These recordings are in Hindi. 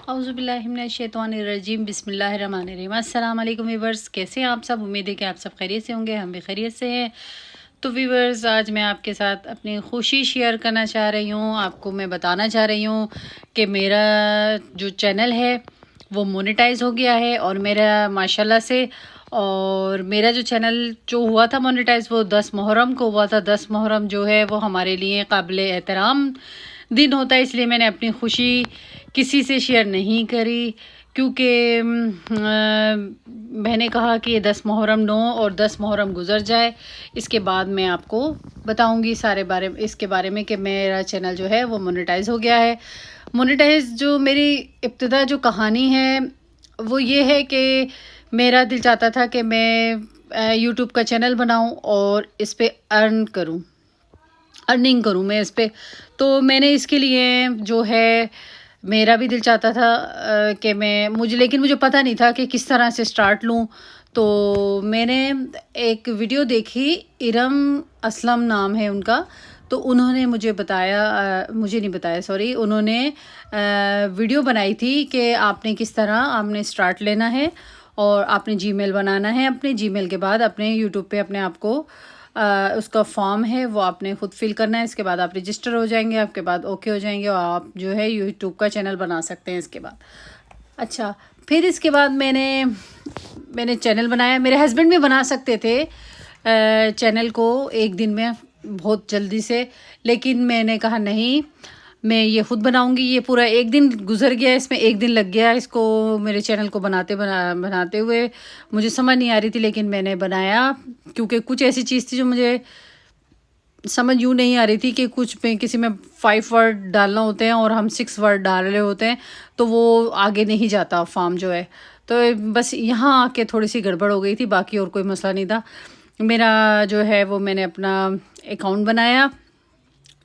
औज़ुबिल्लाहिमिनश्शैतानिर्रजीम बिस्मिल्लाहिर्रहमानिर्रहीम। अस्सलाम वालेकुम वीवर्स, कैसे हैं आप सब। उम्मीद है कि आप सब खैरियत से होंगे, हम भी खैरियत से हैं। तो वीवर्स, आज मैं आपके साथ अपनी खुशी शेयर करना चाह रही हूँ। आपको मैं बताना चाह रही हूँ कि मेरा जो चैनल है वो मोनेटाइज हो गया है और मेरा माशाल्लाह से, और मेरा जो चैनल जो हुआ था मोनेटाइज वो 10 मुहर्रम को हुआ था। 10 मुहर्रम जो है वो हमारे लिए काबिल एहतराम दिन होता है, इसलिए मैंने अपनी खुशी किसी से शेयर नहीं करी, क्योंकि मैंने कहा कि 10 मुहर्रम नो और 10 मुहर्रम गुज़र जाए, इसके बाद मैं आपको बताऊंगी इसके बारे में कि मेरा चैनल जो है वो मोनेटाइज हो गया है। मोनेटाइज जो मेरी इब्तिदा जो कहानी है वो ये है कि मेरा दिल चाहता था कि मैं यूट्यूब का चैनल बनाऊं और इस पे अर्निंग करूं मैं इस पे। तो मैंने इसके लिए जो है, मेरा भी दिल चाहता था कि लेकिन मुझे पता नहीं था कि किस तरह से स्टार्ट लूं। तो मैंने एक वीडियो देखी, इरम असलम नाम है उनका। तो उन्होंने मुझे बताया, मुझे नहीं बताया सॉरी, उन्होंने वीडियो बनाई थी कि आपने किस तरह आपने स्टार्ट लेना है और आपने जीमेल बनाना है। अपने जीमेल के बाद अपने यूट्यूब पे अपने आप को उसका फॉर्म है वो आपने ख़ुद फिल करना है। इसके बाद आप रजिस्टर हो जाएंगे, आपके बाद ओके हो जाएंगे और आप जो है यूट्यूब का चैनल बना सकते हैं इसके बाद। अच्छा, फिर इसके बाद मैंने चैनल बनाया। मेरे हस्बैंड भी बना सकते थे चैनल को एक दिन में बहुत जल्दी से, लेकिन मैंने कहा नहीं, मैं ये ख़ुद बनाऊंगी। ये पूरा एक दिन गुजर गया, इसमें एक दिन लग गया इसको, मेरे चैनल को बनाते हुए। मुझे समझ नहीं आ रही थी, लेकिन मैंने बनाया, क्योंकि कुछ ऐसी चीज़ थी जो मुझे समझ यूँ नहीं आ रही थी कि किसी में 5 वर्ड डालना होते हैं और हम 6 वर्ड डाल रहे होते हैं, तो वो आगे नहीं जाता फॉर्म जो है। तो बस यहाँ आके थोड़ी सी गड़बड़ हो गई थी, बाकी और कोई मसला नहीं था। मेरा जो है वो मैंने अपना अकाउंट बनाया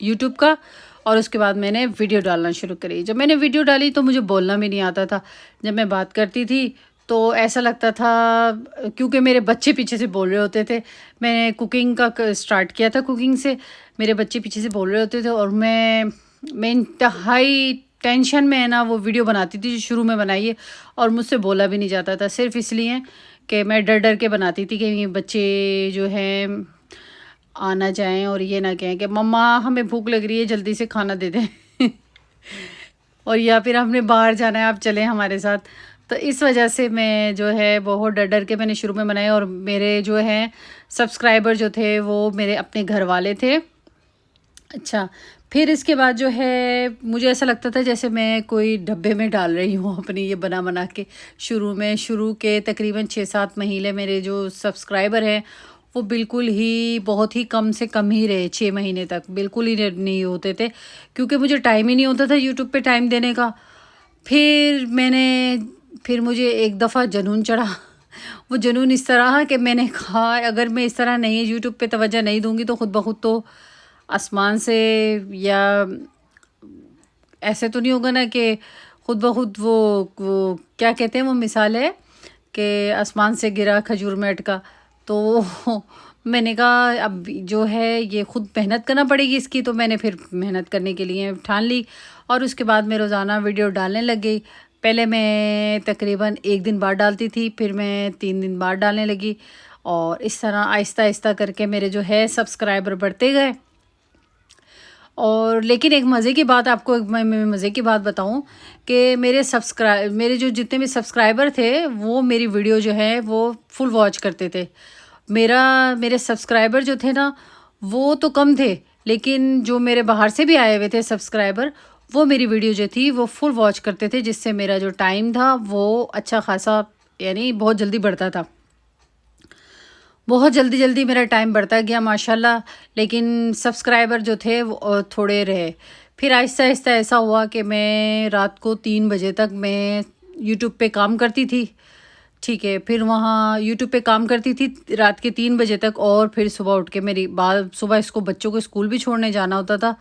यूट्यूब का और उसके बाद मैंने वीडियो डालना शुरू करी। जब मैंने वीडियो डाली तो मुझे बोलना भी नहीं आता था। जब मैं बात करती थी तो ऐसा लगता था, क्योंकि मेरे बच्चे पीछे से बोल रहे होते थे। मैंने कुकिंग का स्टार्ट किया था, कुकिंग से मेरे बच्चे पीछे से बोल रहे होते थे और मैं इंतहाई टेंशन में है ना वो वीडियो बनाती थी जो शुरू में बनाई है, और मुझसे बोला भी नहीं जाता था, सिर्फ इसलिए कि मैं डर डर के बनाती थी कि ये बच्चे जो हैं आ ना जाएं और ये ना कहें कि मम्मा हमें भूख लग रही है, जल्दी से खाना दे दें और या फिर हमने बाहर जाना है, आप चलें हमारे साथ। तो इस वजह से मैं जो है बहुत डर डर के मैंने शुरू में बनाया, और मेरे जो हैं सब्सक्राइबर जो थे वो मेरे अपने घर वाले थे। अच्छा, फिर इसके बाद जो है मुझे ऐसा लगता था जैसे मैं कोई डब्बे में डाल रही हूँ अपनी ये बना के। शुरू के तकरीबन 6-7 महीने मेरे जो सब्सक्राइबर हैं वो बिल्कुल ही बहुत ही कम से कम ही रहे। 6 महीने तक बिल्कुल ही नहीं होते थे, क्योंकि मुझे टाइम ही नहीं होता था यूट्यूब पे टाइम देने का। फिर मुझे एक दफ़ा जुनून चढ़ा वो जुनून इस तरह कि मैंने कहा अगर मैं इस तरह नहीं यूट्यूब पे तवज्जो नहीं दूंगी तो ख़ुद ब खुद तो आसमान से, या ऐसे तो नहीं होगा ना कि खुद ब खुद वो क्या कहते हैं वो मिसाल है कि आसमान से गिरा खजूर में अटका। तो मैंने कहा अब जो है ये ख़ुद मेहनत करना पड़ेगी इसकी। तो मैंने फिर मेहनत करने के लिए ठान ली और उसके बाद मैं रोज़ाना वीडियो डालने लग गई। पहले मैं तकरीबन 1 दिन बाद डालती थी, फिर मैं 3 दिन बाद डालने लगी, और इस तरह आहिस्ता आहिस्ता करके मेरे जो है सब्सक्राइबर बढ़ते गए। और लेकिन एक मज़े की बात आपको मैं मज़े की बात बताऊं कि मेरे जो जितने भी सब्सक्राइबर थे वो मेरी वीडियो जो है वो फुल वॉच करते थे। मेरे सब्सक्राइबर जो थे ना वो तो कम थे, लेकिन जो मेरे बाहर से भी आए हुए थे सब्सक्राइबर वो मेरी वीडियो जो थी वो फुल वॉच करते थे, जिससे मेरा जो टाइम था वो अच्छा खासा, यानी बहुत जल्दी बढ़ता था। बहुत जल्दी मेरा टाइम बढ़ता गया माशाल्लाह। लेकिन सब्सक्राइबर जो थे वो थोड़े रहे। फिर आहिस्ता आहिस्ता ऐसा हुआ कि मैं रात को 3 बजे तक मैं यूट्यूब पे काम करती थी। ठीक है, फिर वहाँ यूट्यूब पे काम करती थी रात के 3 बजे तक, और फिर सुबह उठ के सुबह इसको बच्चों को स्कूल भी छोड़ने जाना होता था।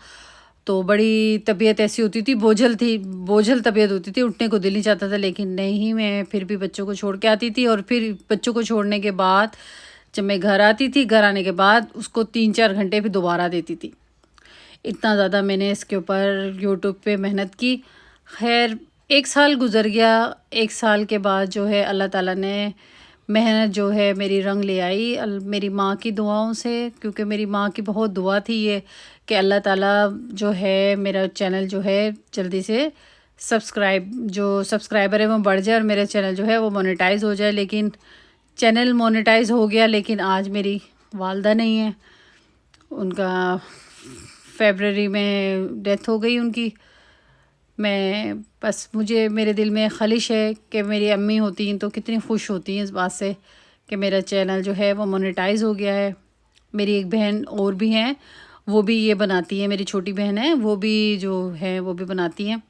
तो बड़ी तबीयत ऐसी होती थी, बोझल तबीयत होती थी, उठने को दिल नहीं चाहता था, लेकिन नहीं, मैं फिर भी बच्चों को छोड़ के आती थी। और फिर बच्चों को छोड़ने के बाद जब मैं घर आती थी, घर आने के बाद उसको 3-4 घंटे फिर दोबारा देती थी। इतना ज़्यादा मैंने इसके ऊपर यूट्यूब पे मेहनत की। खैर 1 साल गुज़र गया। 1 साल के बाद जो है अल्लाह ताला ने मेहनत जो है मेरी रंग ले आई मेरी माँ की दुआओं से, क्योंकि मेरी माँ की बहुत दुआ थी ये कि अल्लाह ताला जो है मेरा चैनल जो है जल्दी से जो सब्सक्राइबर है वो बढ़ जाए और मेरा चैनल जो है वो मोनेटाइज़ हो जाए। लेकिन चैनल मोनेटाइज़ हो गया, लेकिन आज मेरी वालदा नहीं है, उनका फ़रवरी में डेथ हो गई उनकी। मैं बस मुझे मेरे दिल में ख़्वाहिश है कि मेरी अम्मी होती तो कितनी खुश होती हैं इस बात से कि मेरा चैनल जो है वो मोनेटाइज़ हो गया है। मेरी एक बहन और भी हैं, वो भी ये बनाती है, मेरी छोटी बहन है, वो भी जो है वो भी बनाती हैं,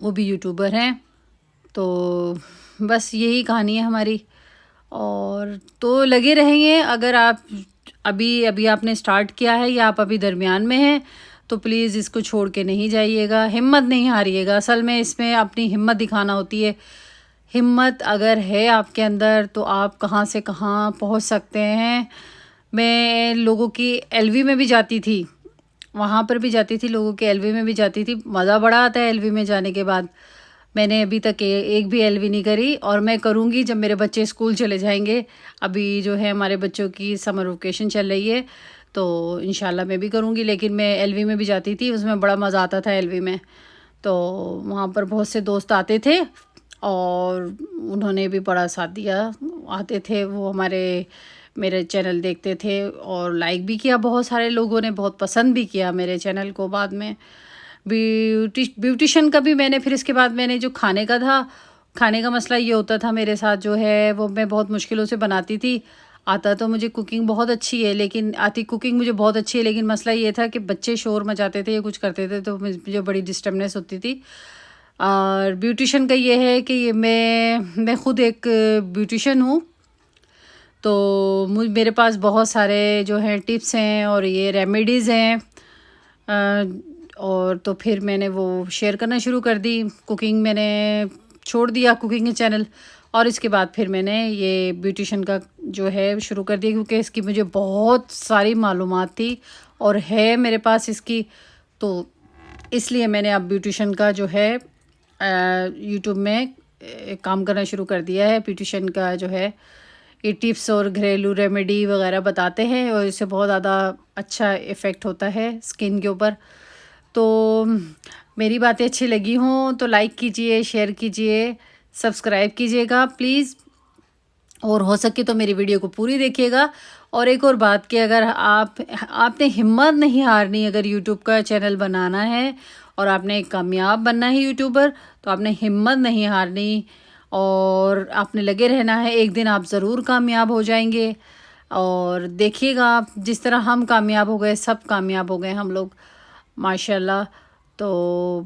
वो भी यूट्यूबर हैं। तो बस यही कहानी है हमारी। और तो लगे रहेंगे, अगर आप अभी आपने स्टार्ट किया है या आप अभी दरमियान में हैं तो प्लीज़ इसको छोड़ के नहीं जाइएगा, हिम्मत नहीं हारिएगा। असल में इसमें अपनी हिम्मत दिखाना होती है। हिम्मत अगर है आपके अंदर तो आप कहाँ से कहाँ पहुंच सकते हैं। मैं लोगों की एलवी में भी जाती थी, वहाँ पर भी जाती थी, लोगों के एलवी में भी जाती थी। मज़ा बड़ा आता है एलवी में जाने के बाद। मैंने अभी तक एक भी एलवी नहीं करी, और मैं करूँगी जब मेरे बच्चे स्कूल चले जाएंगे। अभी जो है हमारे बच्चों की समर वेकेशन चल रही है, तो इंशाल्लाह मैं भी करूँगी। लेकिन मैं एलवी में भी जाती थी, उसमें बड़ा मज़ा आता था एलवी में। तो वहाँ पर बहुत से दोस्त आते थे और उन्होंने भी बड़ा साथ दिया। आते थे वो मेरे चैनल देखते थे और लाइक भी किया, बहुत सारे लोगों ने बहुत पसंद भी किया मेरे चैनल को। बाद में ब्यूटिशन का भी मैंने, फिर इसके बाद मैंने जो खाने का था, खाने का मसला ये होता था मेरे साथ जो है वो मैं बहुत मुश्किलों से बनाती थी। आता तो मुझे कुकिंग बहुत अच्छी है, लेकिन कुकिंग मुझे बहुत अच्छी है, लेकिन मसला ये था कि बच्चे शोर मचाते थे या कुछ करते थे तो मुझे बड़ी डिस्टर्बनेस होती थी। और ब्यूटिशन का ये है कि ये मैं ख़ुद एक ब्यूटिशन हूँ, तो मेरे पास बहुत सारे जो हैं टिप्स हैं और ये रेमेडीज़ हैं। और तो फिर मैंने वो शेयर करना शुरू कर दी। कुकिंग मैंने छोड़ दिया, कुकिंग चैनल, और इसके बाद फिर मैंने ये ब्यूटिशन का जो है शुरू कर दिया, क्योंकि इसकी मुझे बहुत सारी मालूमात थी और है मेरे पास इसकी। तो इसलिए मैंने अब ब्यूटिशन का जो है यूट्यूब में काम करना शुरू कर दिया है। ब्यूटिशन का जो है ये टिप्स और घरेलू रेमेडी वगैरह बताते हैं और इससे बहुत ज़्यादा अच्छा इफ़ेक्ट होता है स्किन के ऊपर। तो मेरी बातें अच्छी लगी हों तो लाइक कीजिए, शेयर कीजिए, सब्सक्राइब कीजिएगा प्लीज़, और हो सके तो मेरी वीडियो को पूरी देखिएगा। और एक और बात कि अगर आपने हिम्मत नहीं हारनी, अगर यूट्यूब का चैनल बनाना है और आपने कामयाब बनना है यूट्यूबर, तो आपने हिम्मत नहीं हारनी और आपने लगे रहना है। एक दिन आप ज़रूर कामयाब हो जाएंगे। और देखिएगा आप, जिस तरह हम कामयाब हो गए, सब कामयाब हो गए हम लोग माशाल्लाह। तो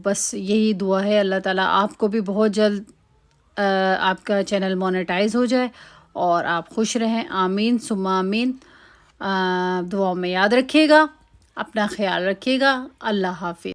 बस यही दुआ है, अल्लाह ताला आपको भी बहुत जल्द आपका चैनल मोनेटाइज़ हो जाए और आप खुश रहें। आमीन सुम्मा आमीन। दुआ में याद रखिएगा, अपना ख्याल रखिएगा। अल्लाह हाफिज़।